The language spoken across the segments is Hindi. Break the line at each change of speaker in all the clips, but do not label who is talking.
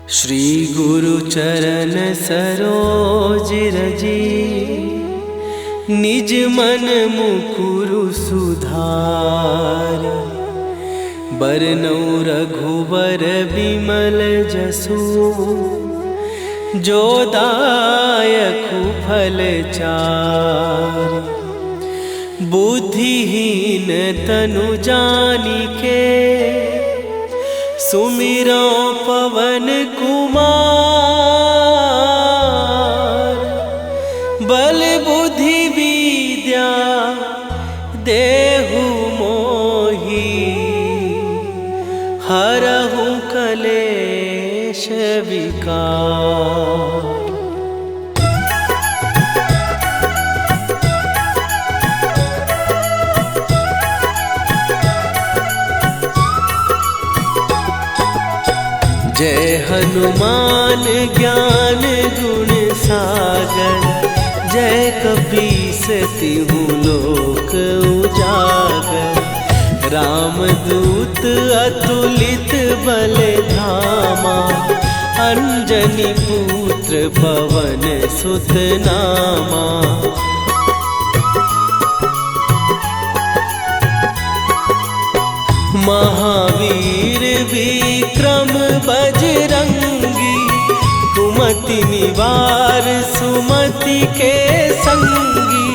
श्री गुरु चरण सरोज रजी, निज मन मुकुरु सुधार। बरनउँ रघुबर बिमल जसु, जो दायकु फल चारि। बुद्धिहीन तनु जानिके, सुमिरो पवन कुमार। बल बुद्धि विद्या देहु मोहि, हरहु कलेश विकार। जय हनुमान ज्ञान गुण सागर, जय कपीस तिहु लोक उजागर। रामदूत अतुलित बल धामा, अंजनी पुत्र पवन सुत नामा। महावीर विक्रम बजरंगी, कुमति निवार सुमति के संगी।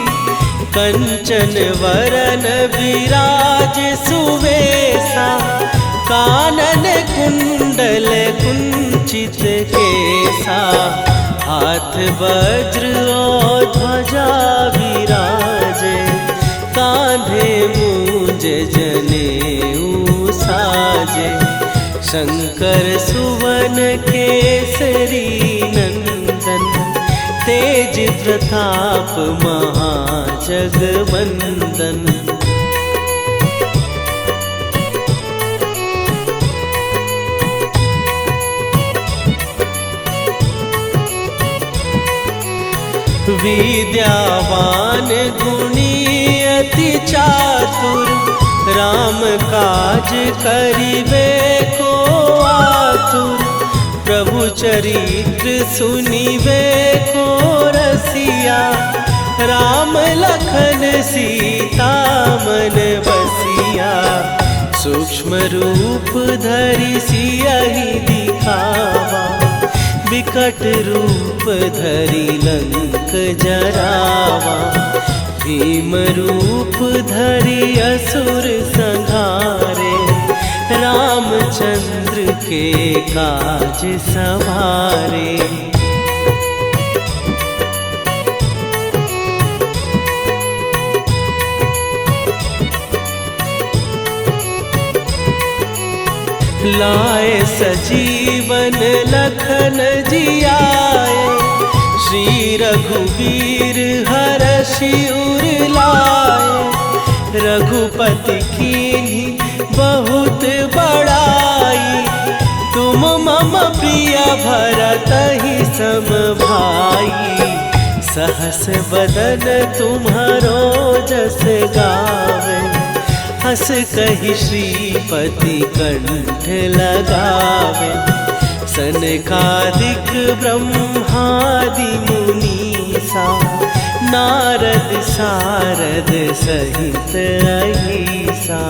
कंचन वरन विराज सुवेशा, कानन कुंडल कुंचित केसा। हाथ वज्र और ध्वजा विराजे, कांधे मूंज जनेऊ साजे। शंकर सुवन केसरी नंदन, तेज प्रताप महाजगवंदन। विद्यावान गुणी अति चातुर, राम काज करिबे को आतुर। प्रभु चरित्र सुनिबे को रसिया, राम लखन सीता मन बसिया। सूक्ष्म रूप धरि सियहि दिखावा, विकट रूप धरि लंक जरावा। भीम रूप धरि असुर संहारे, रामचंद्र के काज सवारे। लाए सजीवन लखन जियाए, श्री रघुवीर हरषि उर लाए। रघुपति कीन्ही बहुत बड़ाई, तुम मम प्रिय भरतहि सम भाई। सहस बदन तुम्हारो जस गावे, हस कहि श्रीपति कंठ लगावे। सनकादिक ब्रह्मादि मुनीसा, नारद सारद सहित अहिसा।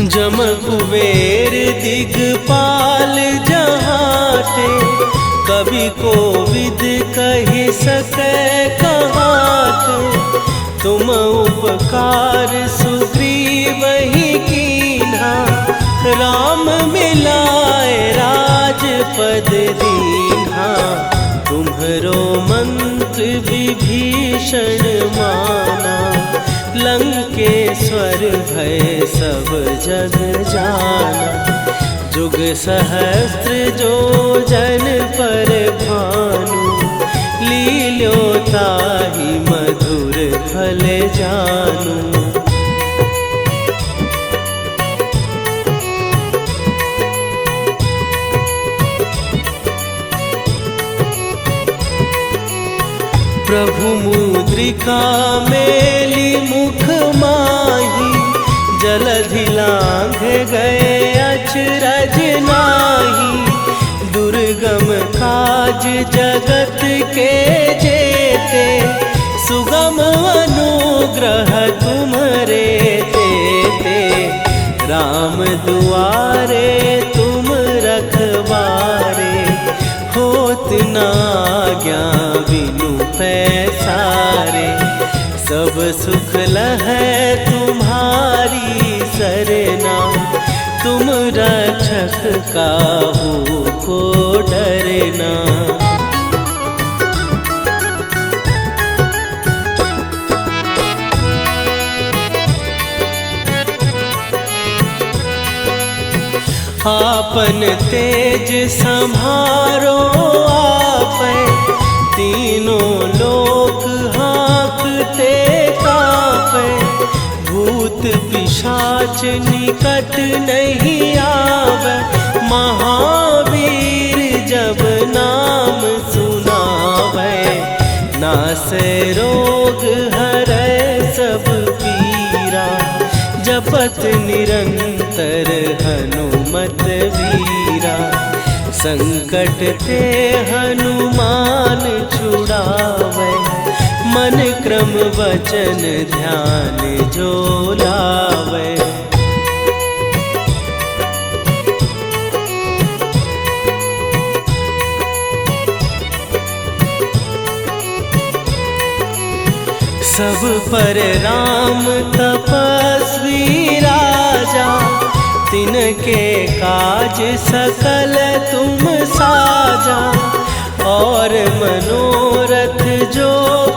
जम कुबेर दिगपाल जहाते, कवि कोविद कहि सकै कहाते। तुम उपकार सुग्रीवहि कीन्हा, राम मिलाए राजपद दीन्हा। तुम्हरो मंत्र विभीषण माना, लंकेश्वर भय सब जग जाना। जुग सहस्त्र जो जन पर भानु, लील्यो ताहि मधुर फल जानू। प्रभु मुद्रिका मेली मुख माही, जलधि लांघ गए अचरज नाही। दुर्गम काज जगत के जेते, सुगम अनुग्रह तुम्हारे तेते। राम दुआरे तुम रखवारे, होत न आज्ञा बिनु पैसारे। सब सुख लहै तुम्हारी सरना, तुम रक्षक काहू को डरना। आपन तेज संभारो आपै, तीनों लोक हाँकते कापै। भूत पिशाच निकट नहीं आवे, महावीर जब नाम सुनावे। नासै रोग हरै सब पीरा, जपत निरंतर हनुमत वीरा। संकट ते हनुमान छुड़ावे, मन क्रम वचन ध्यान जो लावे। सब पर राम तपस्वी राजा, तिनके काज सकल तुम साजा। और मनोरथ जो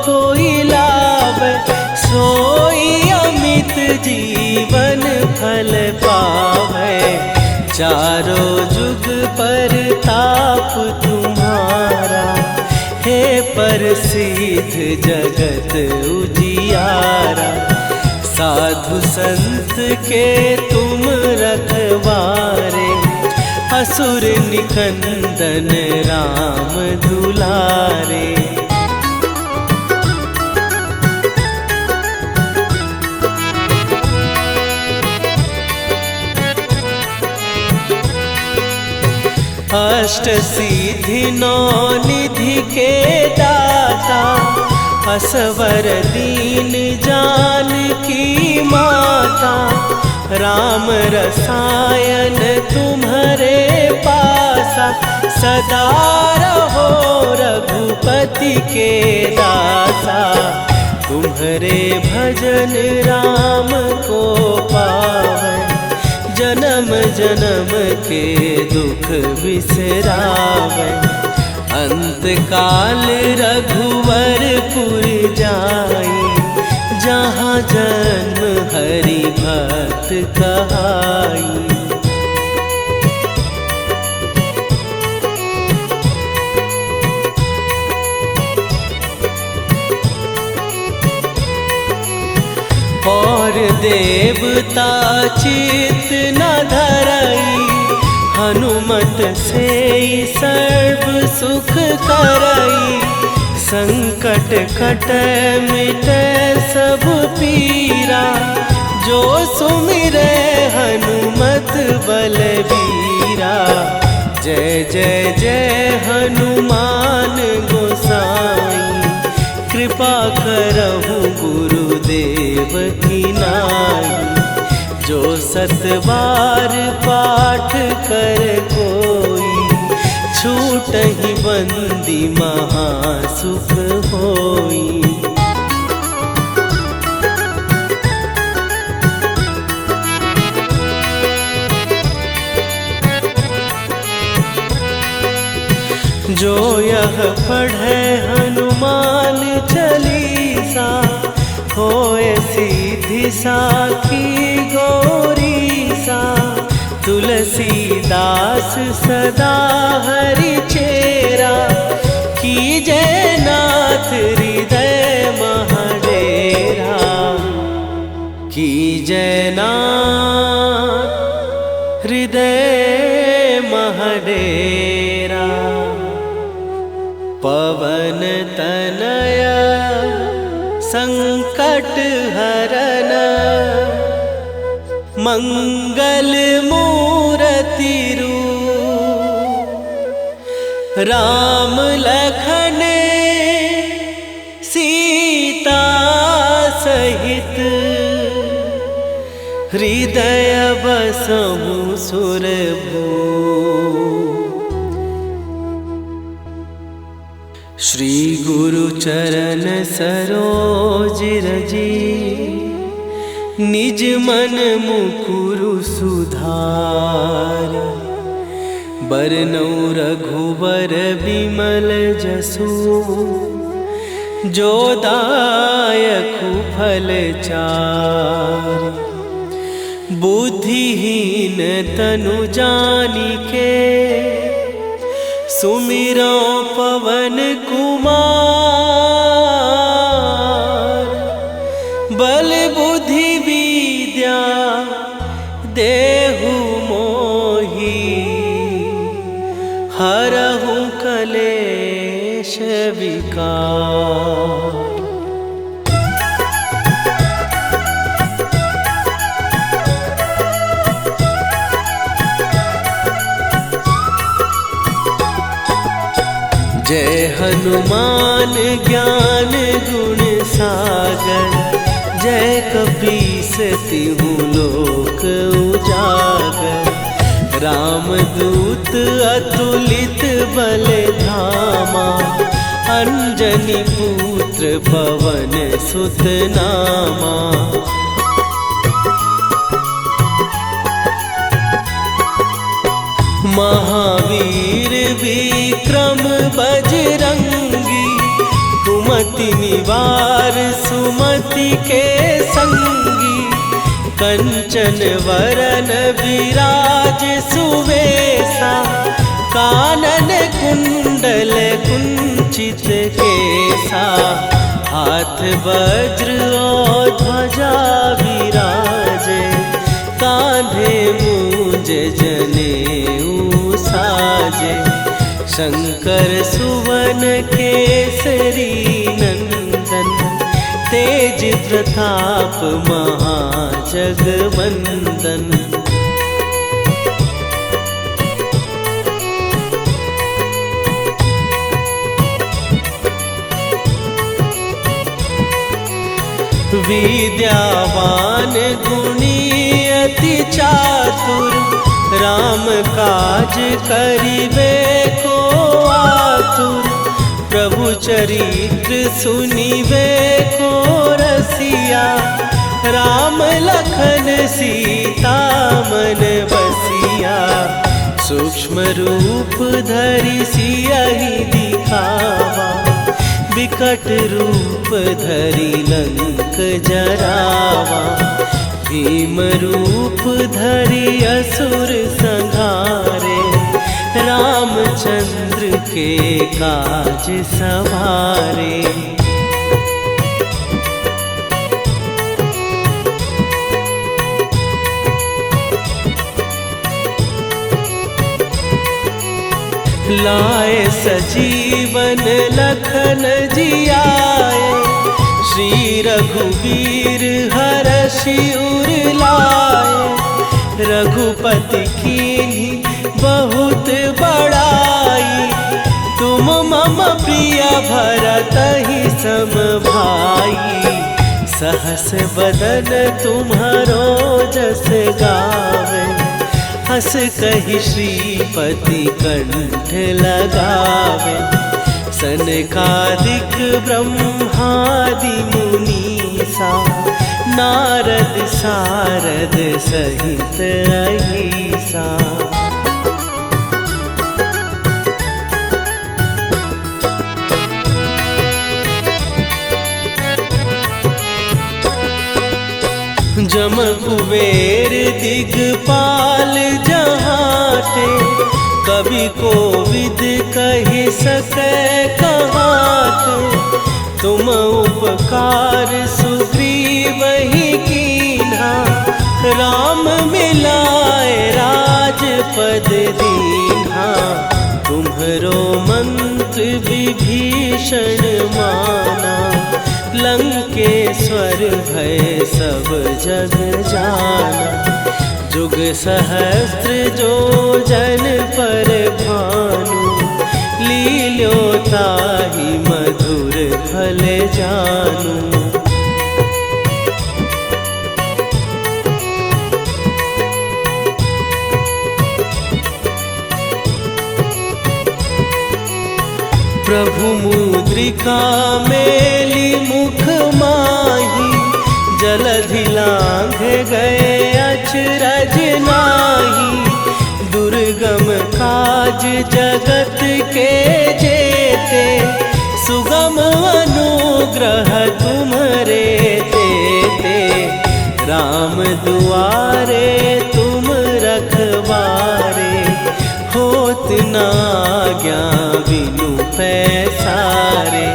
कोई लावे, सोई अमित जीवन फल पावे। चारों जुग पर ताप तुम्हारा, हे प्रसिद्ध जगत उजियारा। साधु संत के तुम रखवारे, असुर निकंदन राम दुलारे। अष्ट सिद्धि नौ निधि के दाता, असवर दीन जानकी माता। राम रसायन तुम्हारे पासा, सदा रहो रघुपति के दासा। तुम्हारे भजन राम को पावे, जन्म जन्म के दुख बिसरावे। अंत काल रघुवरपुर जाई, जहाँ जन्म हरि भक्त कहाई। और देवता चित न धरई, हनुमत से सर्व सुख करई। संकट कटै मिटै सब पीरा, जो सुमिरै हनुमत बलबीरा। जय जय जय हनुमान गोसाई, कृपा करहु गुरुदेव की नाई। जो सतबार पाठ कर कोई, छूटहि बंदी महासुख होई। जो यह पढ़े हनुमान चालीसा, होए सीधी साखी गौरीसा। तुलसीदास सदा हरि चेरा, कीजय नाथ हृदय महडेरा। कीजय नाथ हृदय महडेरा। पवन तनय संकट हरन मंगल मूर्ति रूप राम लखन सीता सहित हृदय बसहु सुरभूप। श्री गुरु चरण सरोज रजी निज मन मुकुरु सुधार। बरनौ रघुबर बिमल जसु जो दायकु फल चारि। बुद्धिहीन तनु जानिके सुमिरो पवन कुमार। बल बुद्धि विद्या देहु मोहि हरहु कलेश विकार। जय हनुमान ज्ञान गुण सागर। जय कपीस तिहु लोक उजागर। रामदूत अतुलित बल धामा। अंजनी पुत्र पवन सुत नामा। महावीर विक्रम बजरंगी। कुमति निवार सुमति के संगी। कंचन वरन विराज सुवेशा। कानन कुंडल कुंचित केसा। हाथ वज्र और ध्वजा विराजे। कांधे मूंज जनेऊ साजे। शंकर सुवन केसरी नंदन। तेज प्रताप महाजगवंदन। विद्यावान गुणी अति चातुर। राम काज करिबे को आतुर। प्रभु चरित्र सुनिबे को रसिया। राम लखन सीता मन बसिया। सूक्ष्म रूप धरि सियहि दिखावा। विकट रूप धरि लंक जरावा। भीम रूप धरि असुर संहारे। रामचंद्र के काज सवारे। लाए सजीवन लखन जियाए। श्री रघुवीर हरषि उर लाए। रघुपति कीन्ही बहुत बड़ाई। तुम मम प्रिय भरतहि सम भाई। सहस बदन तुम्हारो जस गावे। हस कहि श्रीपति कंठ लगावे। सनकादिक ब्रह्मादि मुनीसा। नारद सारद सहित अहिसा। जम कुबेर दिगपाल जहाते। कवि कोविद कहि सकै कहाते। तुम उपकार सुग्रीवहि कीन्हा। राम मिलाए राजपद दीन्हा। तुम्हरो मंत्र विभीषण माना। लंकेश्वर सब जग जाना। जुग सहस्त्र जो जन पर भानु, लील्यो ताहि मधुर फल जानू। प्रभु मुद्रिका मेली मुख माही, जलधि लांघ गए अचरज नाही। दुर्गम काज जगत के जेते, सुगम अनुग्रह तुम्हरे तेते। राम दुआरे तुम रखवारे, होत न आज्ञा बिनु पैसारे।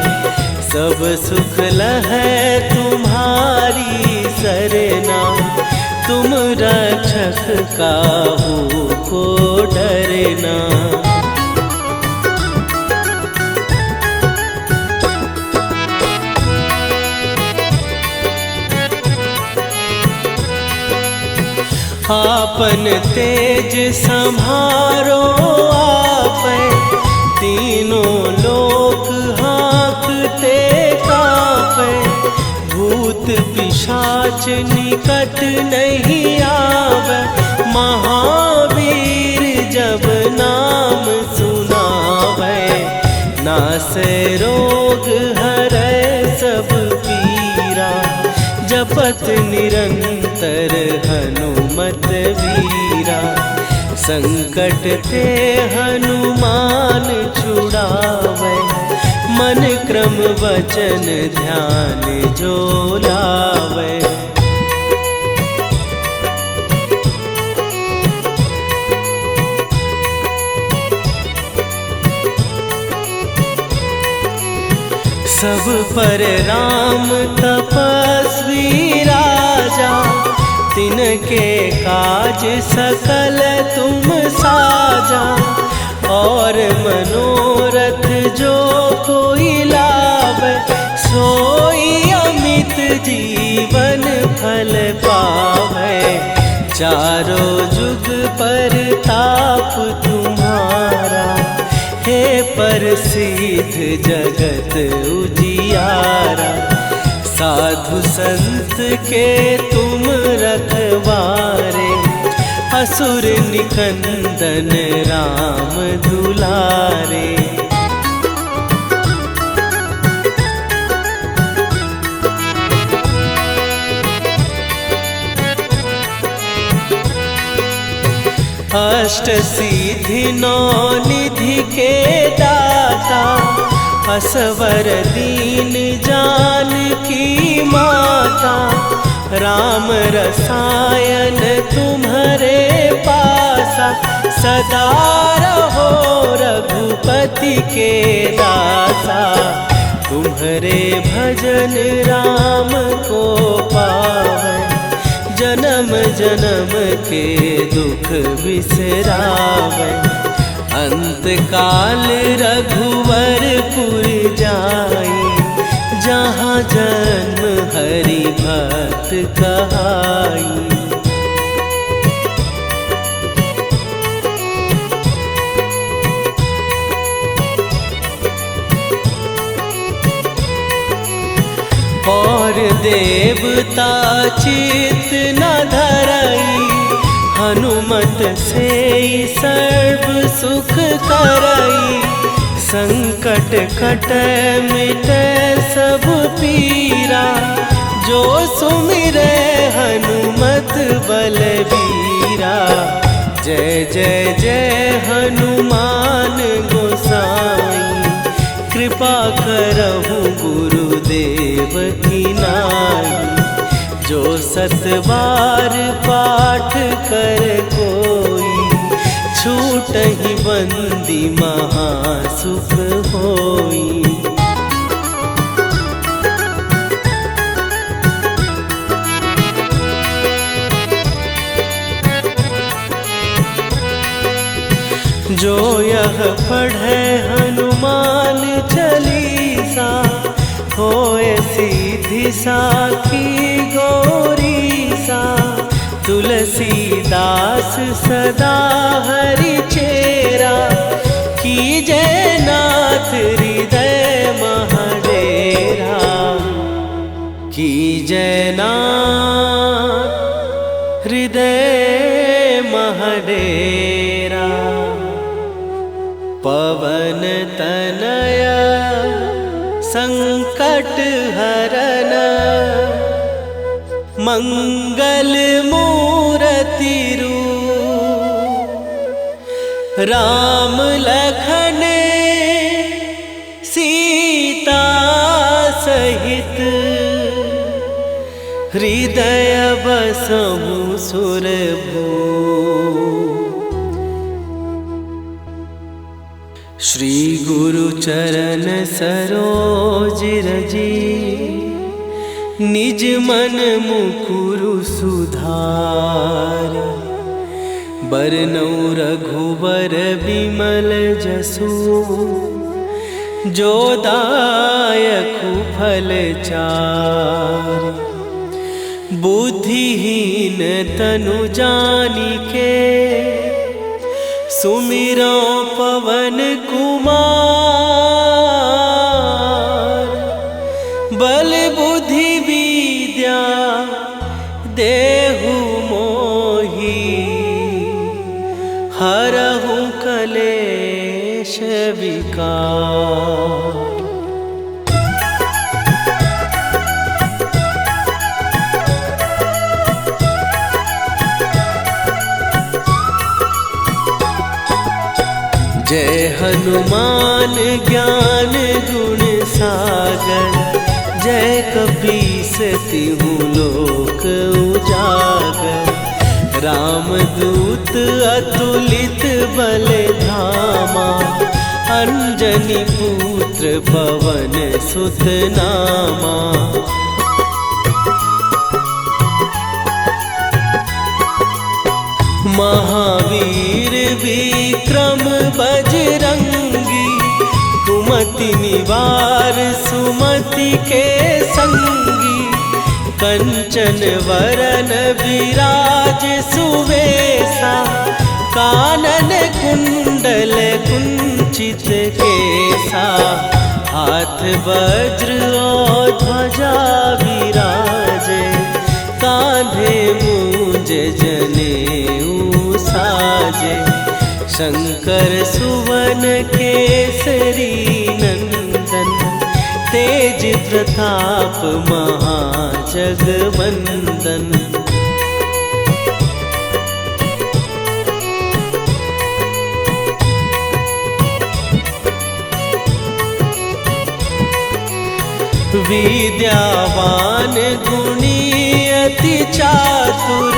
सब सुख लहै तुम्हारी सरना, तुम रक्षक काहू को डरना। आपन तेज सम्हारो आपै, तीनों लोक हाँकते कांपै। भूत पिशाच निकट नहीं आवे, महावीर जब नाम सुनावे। नासै रोग हरै सब पीरा, जपत निरंतर हनुमत वीरा। संकट ते हनुमान छुड़ावे, मन क्रम वचन ध्यान जो लावे। सब पर राम तपस्वी राजा, तिनके काज सकल तुम साजा। और मनोरथ जो कोई लावे, सोई अमित जीवन फल पावे। चारों जुग पर ताप तुम्हारा, हे प्रसिद्ध जगत उजियारा। साधु संत के तुम रखवारे, असुर निकंदन राम दुलारे। अष्ट सिद्धि नौ निधि के दाता, असवर दीन जानकी माता। राम रसायन तुम्हारे पासा, सदा रहो रघुपति के दासा। तुम्हारे भजन राम को पावै, जन्म जन्म के दुख बिसरावै। अंत काल रघुवरपुर जाई, जहाँ जन्म हरि भक्त कहाई। और देवता चित न धरई, हनुमत से सर्व सुख करई। संकट कटै मिटै सब पीरा, जो सुमिरै हनुमत बलबीरा। जय जय जय हनुमान गोसाई, कृपा करहु गुरुदेव की नाई। जो सत बार पाठ कर कोई, छूटहि बंदी महासुख होई। जो यह पढ़े हनुमान चालीसा, होए सीधी साखी गोरी सा। तुलसीदास सदा हरि चेरा, कीजय नाथ हृदय महडेरा। कीजय नाथ हृदय महडेरा। पवन तनय संकट हरन, मंगल मूर्ति रूप। राम लखन सीता सहित, हृदय बसहु सुरभूप। श्री गुरु चरण सरोज रजी, निज मन मुकुरु सुधार। बरनउँ रघुबर बिमल जसु, जो दायकु फल चार। बुद्धिहीन तनु जानिके, सुमिरो पवन कुमार। बल बुद्धि विद्या देहु मोहि, हरहु कलेश विकार। जय हनुमान ज्ञान गुण सागर, जय कपीस तिहु लोक उजागर। रामदूत अतुलित बल धामा, अंजनी पुत्र पवन सुत नामा। महावीर विक्रम बजरंगी, कुमति निवार सुमति के संगी। कंचन वरन विराज सुवेशा, कानन कुंडल कुंचित केसा। हाथ वज्र और ध्वजा विराजे, कांधे मूंज जनेऊ साजे। शंकर सुवन केसरी नंदन, तेज प्रताप महाजगवंदन। विद्यावान गुणी अति चातुर,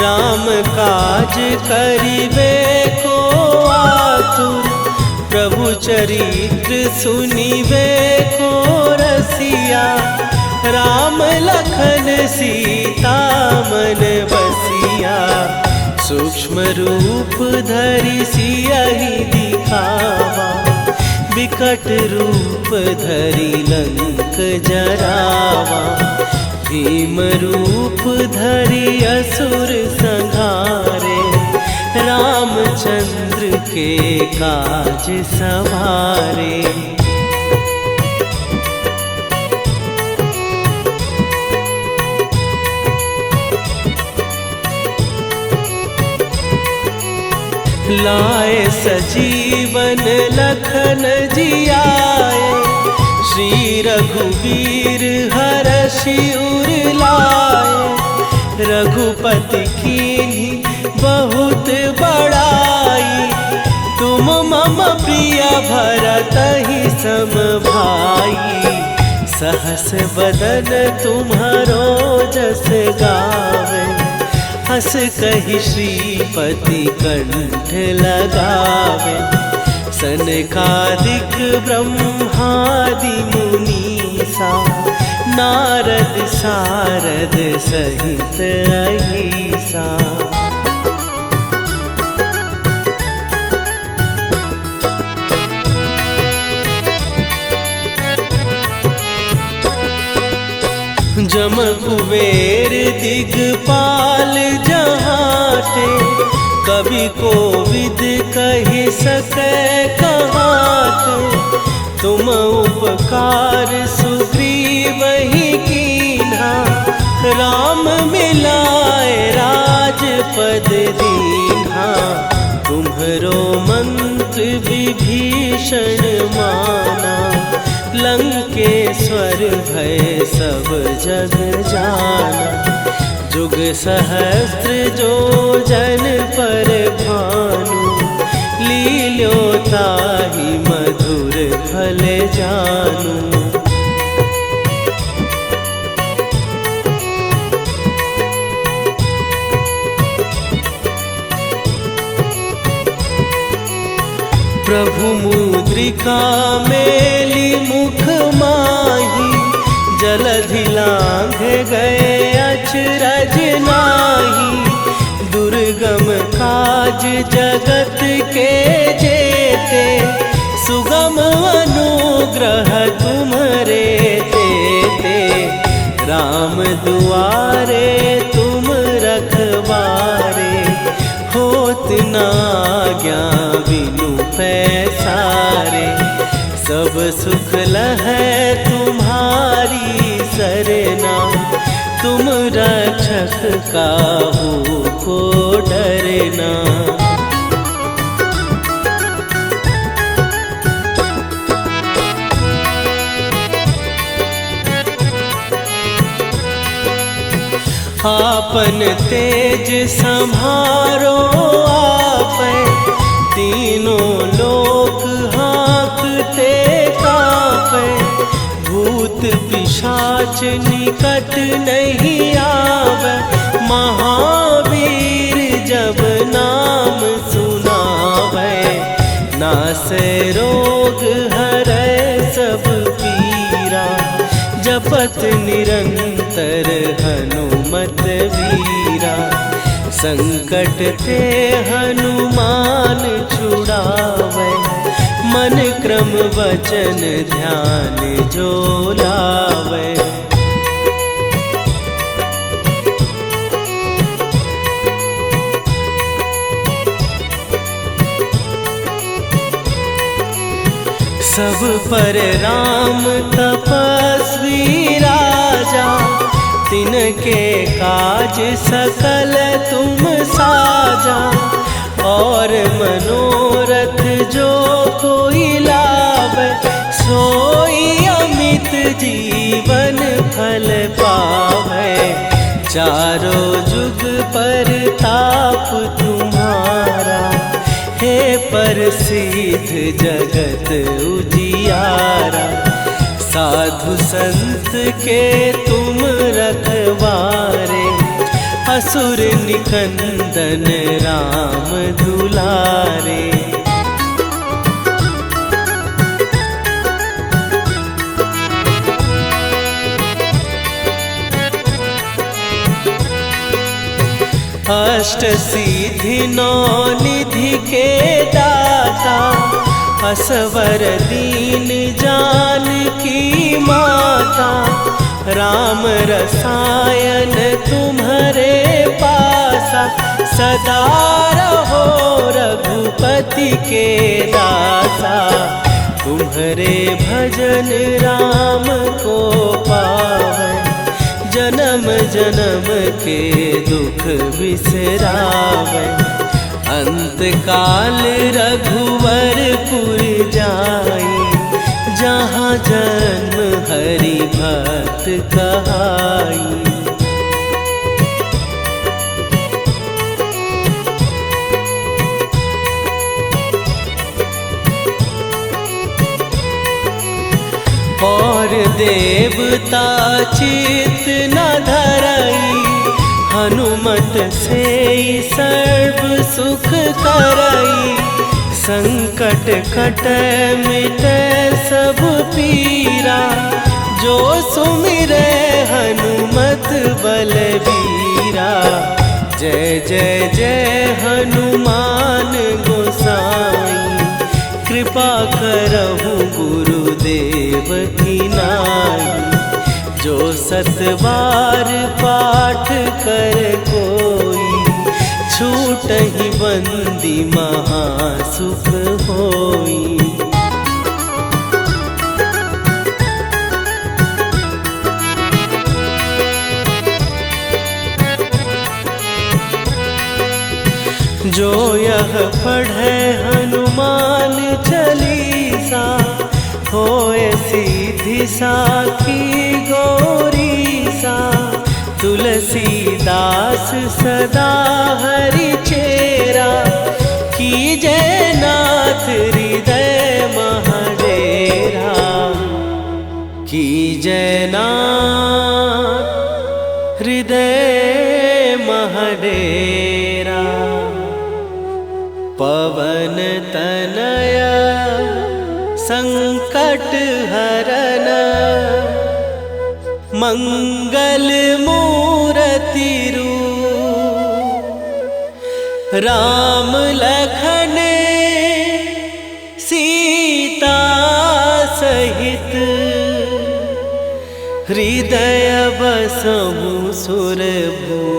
राम काज करिबे को आतुर। प्रभु चरित्र सुनिबे को रसिया, राम लखन सीता मन बसिया। सूक्ष्म रूप धरि सियहि दिखावा, विकट रूप धरि लंक जरावा। भीम रूप धरि असुर संहारे, रामचंद्र के काज सवारे। लाए सजीवन लखन जियाए, श्री रघुवीर हरषि उर लाए। रघुपति कीन्ही बहुत बड़ाई, तुम मम प्रिय भरतहि सम भाई। सहस बदन तुम्हारो जस गावे, हस कहि श्रीपति कंठ लगावे। सनकादिक ब्रह्मादि मुनीसा, नारद सारद सहित अहिसा। जम कुबेर दिगपाल जहाटे, कवि कोविद कहि सकै कहाते। तुम उपकार सुग्रीवहि कीन्हा, राम मिलाए राजपद दीन्हा। तुम्हरो मंत्र विभीषण माना, लंकेश्वर भय सब जग जाना। जुग सहस्त्र जो जन पर भानु, लील्यो ताहि मधुर फल जानू। प्रभु मुद्रिका मेली मुख माही, जलधि लांघ गए अचरज नाही। दुर्गम काज जगत के जेते, सुगम अनुग्रह तुम्हरे तेते। राम दुआरे तुम रखवारे, होत न आज्ञा बिनु पैसारे। सब सुख लहै तुम्हारी सरना, तुम रक्षक काहू को डरना। आपन तेज संभारो आपै, तीनों लोक हाँकते कापै। भूत पिशाच निकट नहीं आवे, महावीर जब नाम सुनावे। नासै रोग हरै सब पीरा, जपत निरंतर हनुमत वीरा। संकट ते हनुमान छुड़ावे, मन क्रम वचन ध्यान जो लावे। सब पर राम तपस्वी राजा, तिनके काज सकल तुम साजा। और मनोरथ जो कोई लावे, सोई अमित जीवन फल पावे। चारों जुग पर ताप तुम्हारा, हे प्रसिद्ध जगत उजियारा। साधु संत के तुम रखवारे, असुर निकंदन राम दुलारे। अष्ट सिद्धि नौ निधि के दाता, असवर दीन जानकी माता। राम रसायन तुम्हारे पासा, सदा रहो रघुपति के दासा। तुम्हारे भजन राम को पावै, जन्म जन्म के दुख बिसरावै। अंत काल रघुवरपुर जाई, जहाँ जन्म हरि भक्त कहाई। और देवता चित न धरई, हनुमत से सर्व सुख करई। संकट कटै मिटै सब पीरा, जो सुमिरै हनुमत बलबीरा। जय जय जय हनुमान गोसाई, कृपा करहु गुरुदेव की नाई। जो 7 बार पाठ कर कोई, छूटहि बंदी महासुख होई। जो यह पढ़े हनुमान चालीसा, होए सीधी साखी गौरीसा। तुलसीदास सदा हरि चेरा, कीजय नाथ हृदय महडेरा। कीजय नाथ हृदय महडेरा। पवन तनया संकट हरन, मंगल मूर्ति रूप। राम लखन सीता सहित, हृदय बसहु सुरभूप।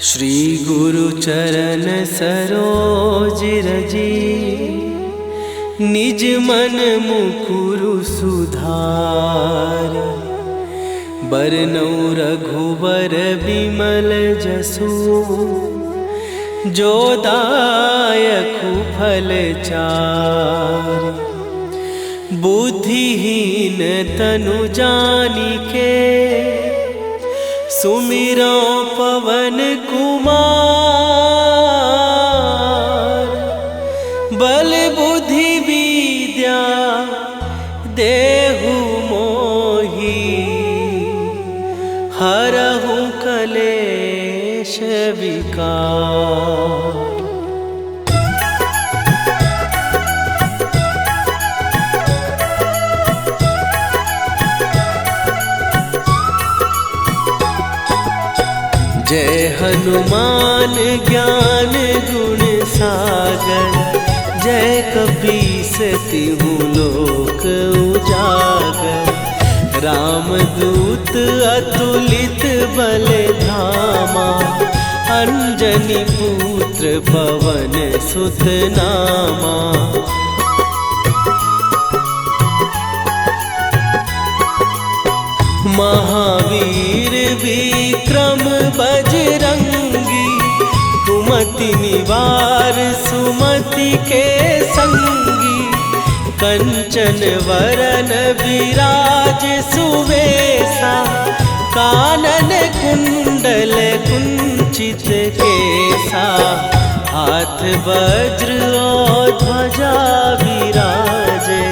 श्री गुरु चरण सरोज रजी, निज मन मुकुरु सुधार। बरनउँ रघुबर बिमल जसु, जो दायकु फल चारि। बुद्धिहीन तनु जानिके, सुमिरो पवन कुमार। बल बुद्धि विद्या देहु मोहि, हरहु कलेश विकार। जय हनुमान ज्ञान गुण सागर, जय कपीस तिहु लोक उजागर। रामदूत अतुलित बल धामा, अंजनी पुत्र पवन सुत नामा। महावीर विक्रम बजरंगी, कुमति निवार सुमति के संगी। कंचन वरन विराज सुवेशा, कानन कुंडल कुंचित केसा। हाथ वज्र और ध्वजा विराजे,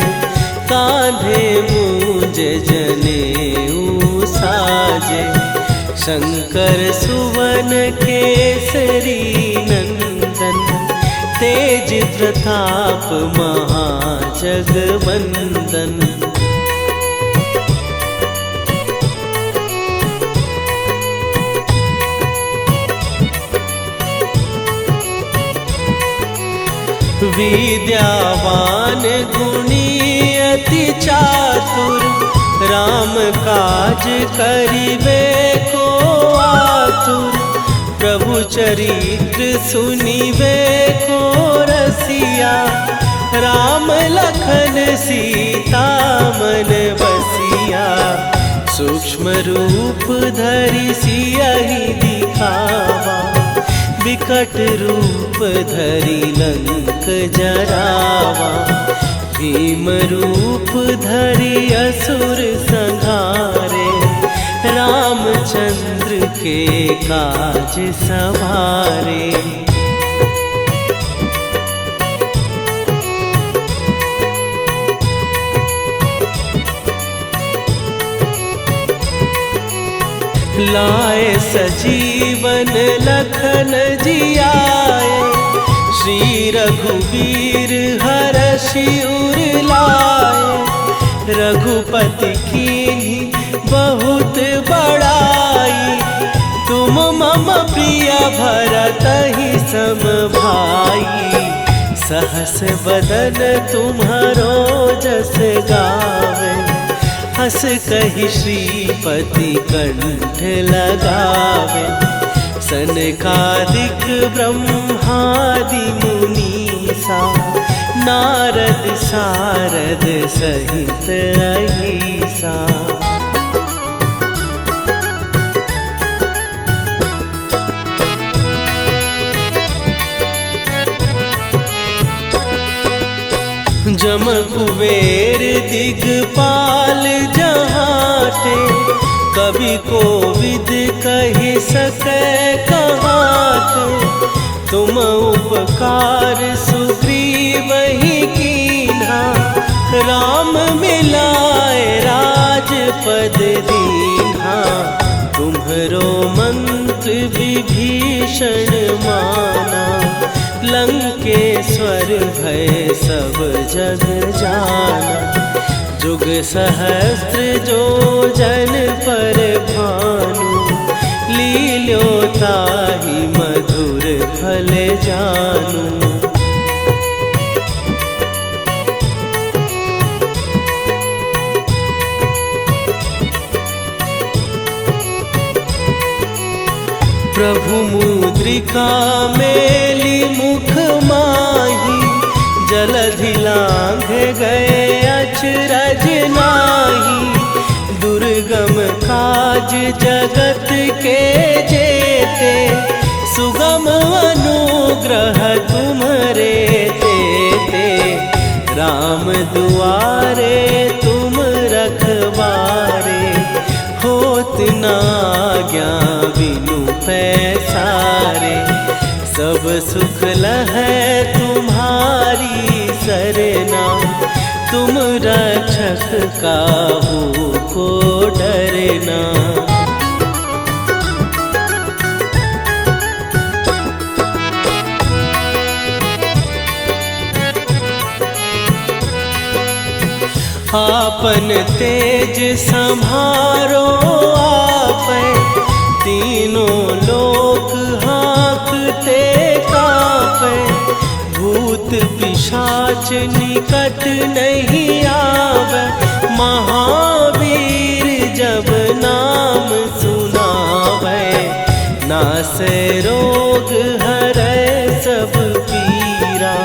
कांधे मूंज जनेऊ साजे। शंकर सुवन केसरी नंदन, तेज प्रताप महाजगवंदन। विद्यावान गुणी अति चातुर, राम काज करिबे को आतुर। प्रभु चरित्र सुनिबे को रसिया, राम लखन सीता मन बसिया। सूक्ष्म रूप धरि सियहि दिखावा, विकट रूप धरि लंक जरावा। भीम रूप धरि असुर संहारे, रामचंद्र के काज सवारे। लाए सजीवन लखन जियाए, श्री रघुवीर हरषि उर लाए। रघुपति कीन्ही बहुत बड़ाई, तुम मम प्रिय भरतहि सम भाई। सहस बदन तुम्हारो जस गावे, हस कहि श्रीपति कंठ लगावे। सनकादिक ब्रह्मादि मुनीसा, नारद सारद सहित अहिसा। जम कुबेर दिगपाल जहाते, कवि कोविद कहि सकै कहाते। तुम उपकार सुग्रीवहि कीन्हा, राम मिलाए राजपद दीन्हा। तुम्हरो मंत्र विभीषण माना, लंकेश्वर भय सब जग जाना। जुग सहस्त्र जो जन पर भानु, लील्यो ताहि मधुर फल जानू। प्रभु मुद्रिका मेली मुख माही, जलधि लांघ गए अचरज नाही। दुर्गम काज जगत के जेते, सुगम अनुग्रह तुम्हरे तेते। राम दुआरे तुम रखवारे, होत न आज्ञा बिनु पैसारे। सब सुख लहै तुम्हारी सरना, तुम रक्षक काहू को डरना। आपन तेज सम्हारो आपै, तीनों लोक हाँकते कापै। भूत पिशाच निकट नहीं आवे, महावीर जब नाम सुनावे। नासै रोग हरै सब पीरा,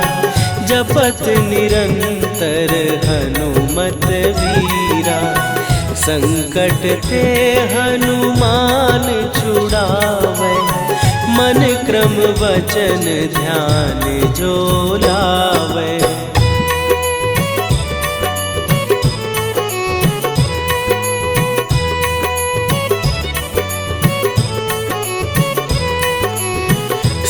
जपत निरंतर हनुमत वीरा। संकट ते हनुमान छुड़ावे, मन क्रम वचन ध्यान जो लावे।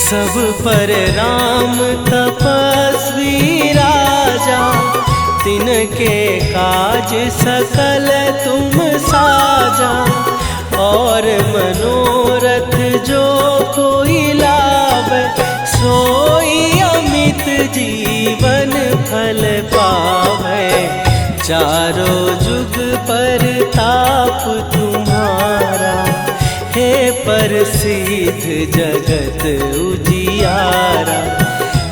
सब पर राम तपस्वी राजा, तिनके काज सकल तुम साजा। और मनोरथ जो कोई लावे, सोई अमित जीवन फल पावे। चारों जुग पर ताप तुम्हारा, हे प्रसिद्ध जगत उजियारा।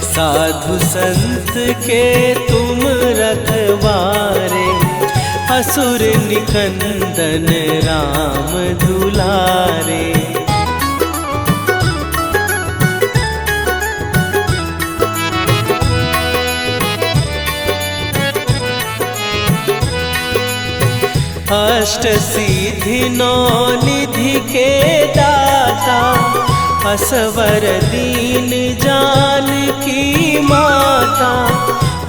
साधु संत के तुम रखवारे, असुर निकंदन राम दुलारे। अष्ट सिद्धि नौ निधि के दाता, असवर दीन जानकी माता।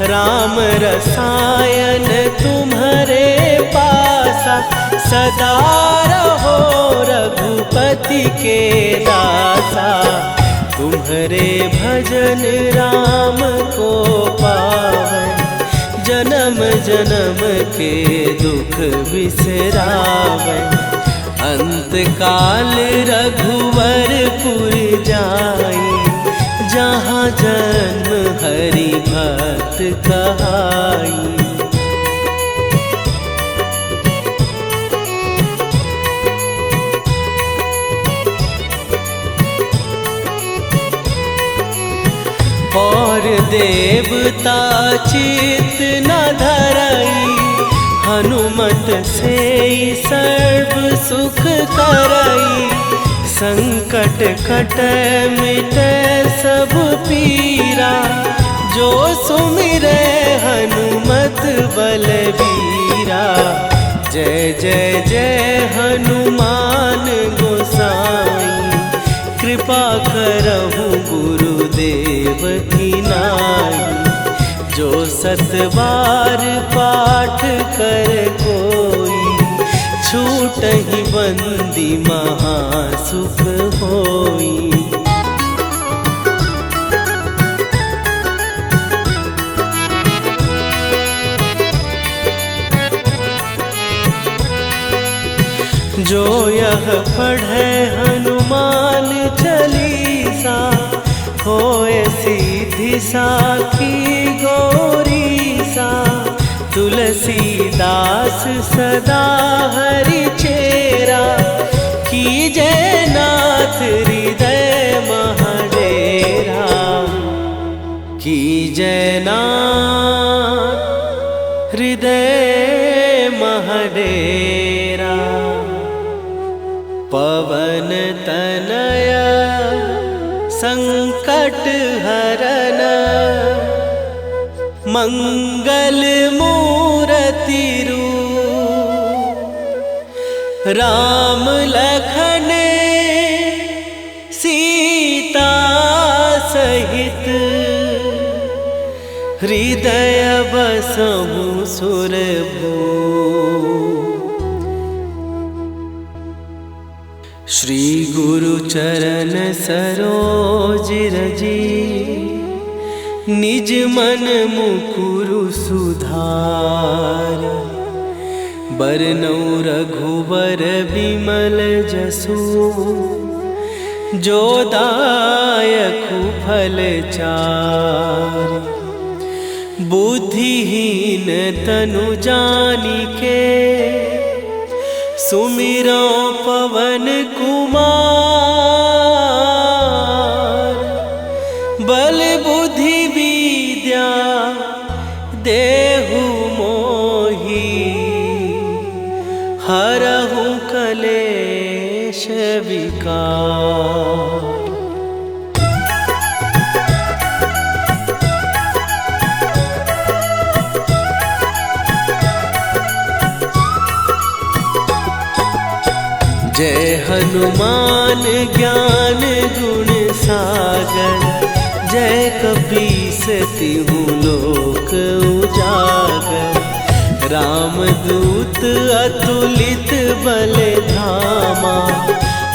राम रसायन तुम्हारे पासा, सदा रहो रघुपति के दासा। तुम्हारे भजन राम को पावै, जन्म जन्म के दुख बिसरावै। अंत काल रघुवरपुर जाई, जहाँ जन्म हरि भक्त कहाई। और और देवता चित न धरई, हनुमत से सर्व सुख करई। संकट कट मिटे सब पीरा, जो सुमिरे हनुमत बलबीरा। जय जय जय हनुमान गोसाई, कृपा करहु गुरुदेव की नाई। जो 7 बार पाठ कर कोई, छूटहि बंदी महासुख होई। जो यह पढ़े हनुमान चालीसा, होए सीधी साखी गौरीसा। तुलसीदास सदा हरि चेरा, कीजय नाथ हृदय महडेरा। कीजय नाथ हृदय महडेरा। पवन तनय संकट हरन, मंगल मूरति रूप। राम लखन सीता सहित, हृदय बसहु सुरभूप। श्री गुरु चरण सरोज रजी, निज मन मुकुरु सुधार। बरनउँ रघुबर बिमल जसु, जो दायकु फल चार। बुद्धिहीन तनु जानिके, सुमिरो पवन कुमार। बल बुद्धि विद्या देहु मोहि, हरहु कलेश विकार। जय हनुमान ज्ञान गुण सागर, जय कपीस तिहु लोक उजागर। रामदूत अतुलित बल धामा,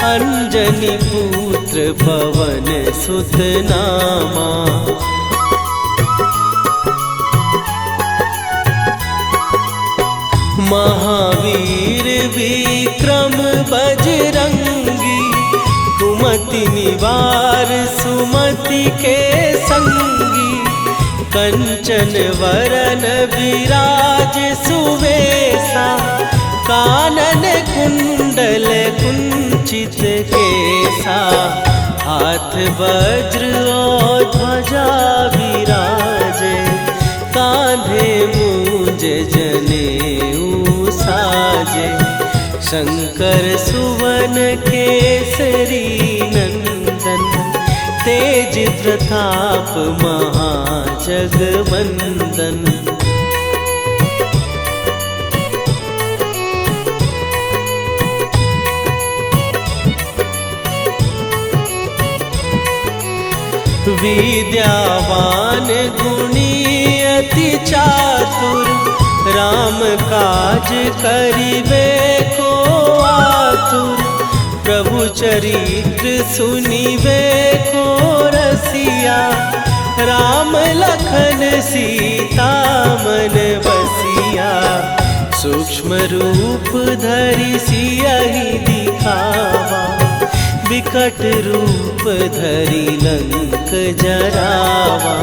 अंजनी पुत्र पवन सुत नामा। महावीर विक्रम बजरंगी, कुमति निवार सुमति के संगी। कंचन वरन विराज सुवेशा, कानन कुंडल कुंचित केसा। हाथ वज्र और ध्वजा विराजे, कांधे मूंज जनेऊ साजे। शंकर सुवन केसरी नंदन, तेज प्रताप महाजगवंदन। विद्यावान गुणी अति चातुर, राम काज करिबे को आतुर। प्रभु चरित्र सुनिबे को रसिया, राम लखन सीता मन बसिया। सूक्ष्म रूप धरि सियहि दिखावा, विकट रूप धरि लंक जरावा।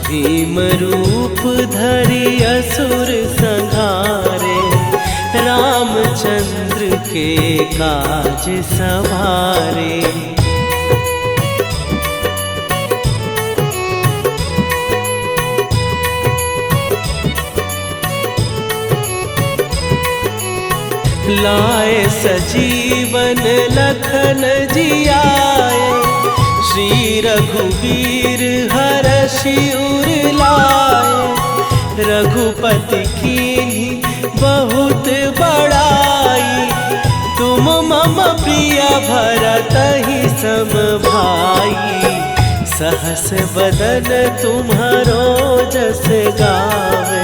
भीम रूप धरि असुर संहारे, रामचंद्र के काज सवारे। लाए सजीवन लखन जियाए, श्री रघुवीर हरषि उर लाए। रघुपति कीन्ही बहुत बड़ाई, तुम मम प्रिय भरतहि सम भाई। सहस बदन तुम्हारो जस गावे,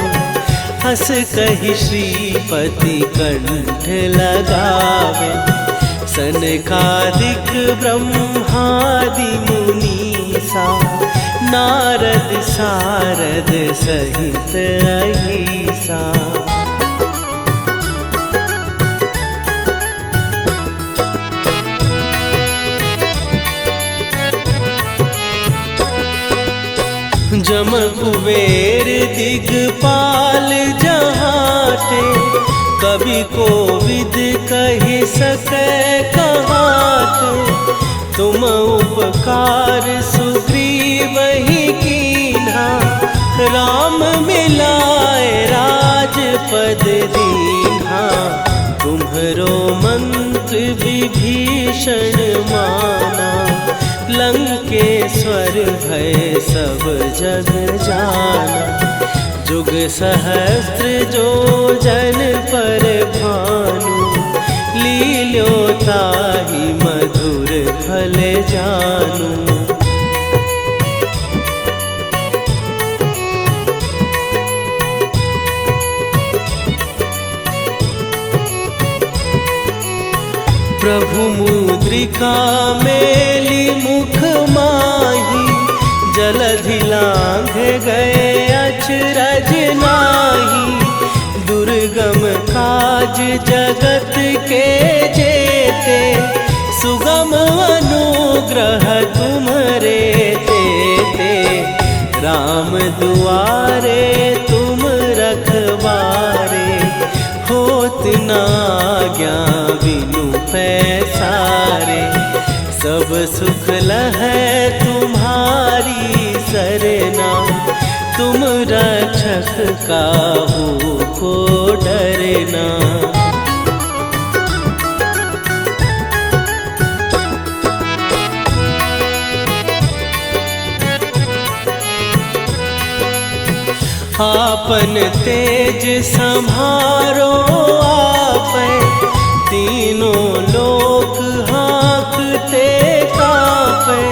हस कहि श्रीपति कंठ लगावे। सनकादिक ब्रह्मादि मुनीसा, नारद सारद सहित अहिसा। जम कुबेर दिगपाल जहाते, कवि कोविद कहि सकै कहाते। तुम उपकार सुग्रीवहि कीन्हा, राम मिलाए राजपद दीन्हा। तुम्हरो मंत्र विभीषण माना, लंकेश्वर भय सब जग जाना। जुग सहस्त्र जो जन पर भानु, लील्यो ताहि मधुर फल जानू। प्रभु मुद्रिका मेली मुख माही, जलधि लांघ गए अचरज नाही। दुर्गम काज जगत के जेते, सुगम अनुग्रह तुम्हरे तेते। राम दुआरे तुम रखवारे, होत न आज्ञा बिनु पैसारे। सब सुख लहै तुम्हारी सरना, तुम रक्षक काहू को डरना। आपन तेज सम्हारो आपै, तीनों लोक हाँकते कांपै।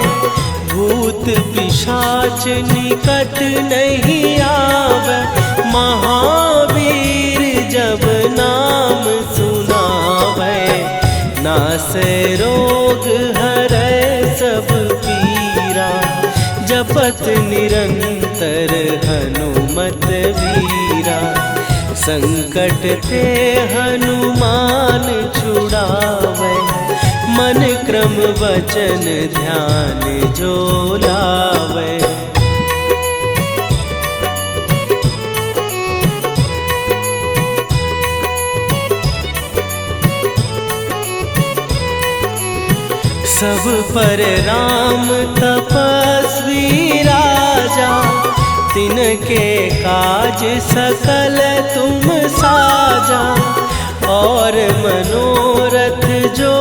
भूत पिशाच निकट नहीं आवे, महावीर जब नाम सुनावे। नासै रोग हरै सब पीरा, जपत निरंतर हनुमत वीरा। संकट ते हनुमान छुड़ावे, मन क्रम वचन ध्यान जो लावे। सब पर राम तपस्वी राजा, तिनके काज सकल तुम साजा। और मनोरथ जो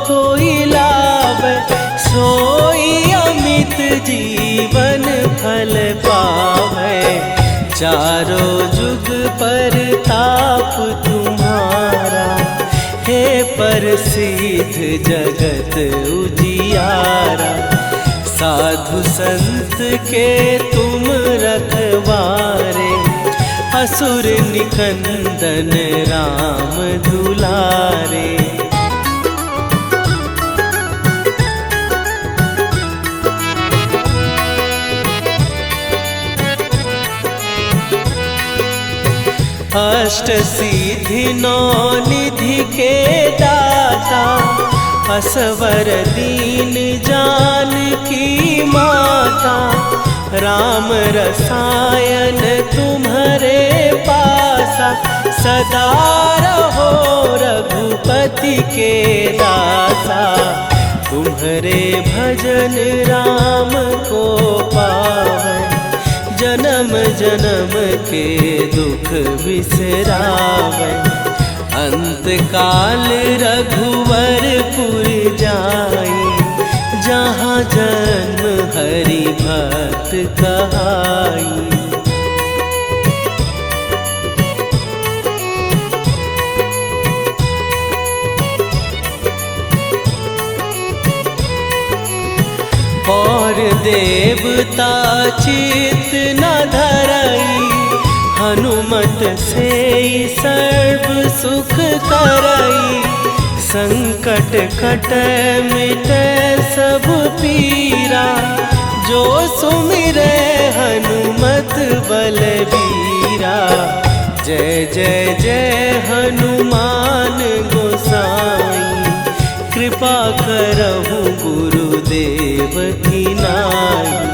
कोई लावे, सोई अमित जीवन फल पावे। चारों जुग परताप तुम्हारा, हे प्रसिद्ध जगत उजियारा। साधु संत के तुम रखवारे, असुर निकंदन राम दुलारे। अष्ट सिद्धि नौ निधि के दाता, असवर दीन जानकी माता। राम रसायन तुम्हारे पासा, सदा रहो रघुपति के दासा। तुम्हारे भजन राम को पावै, जन्म जन्म के दुख बिसरावै। अंत अंतकाल रघुवरपुर जाई, जहाँ जन्म हरि भक्त कहाई। और देवता चित न धरई, हनुमत से सर्व सुख करई। संकट कटै मिटै सब पीरा, जो सुमिरै हनुमत बलबीरा। जय जय जय हनुमान गोसाई, कृपा करहु गुरुदेव की नाई।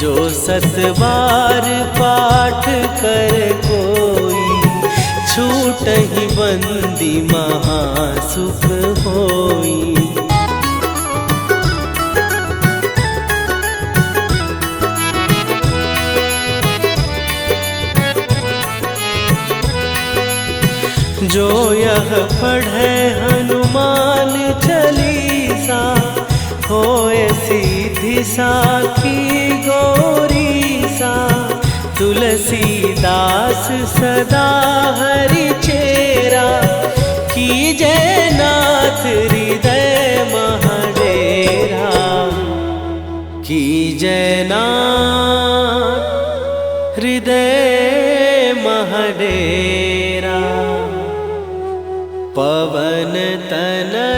जो सत बार पाठ कर कोई, छूटहि बंदी महासुख होई। जो यह पढ़े हनुमान चालीसा, होए सीधी साखी गौरीसा। तुलसीदास सदा हरि चेरा, कीजै नाथ हृदय महडेरा। कीजै नाथ हृदय महडेरा। पवन तनय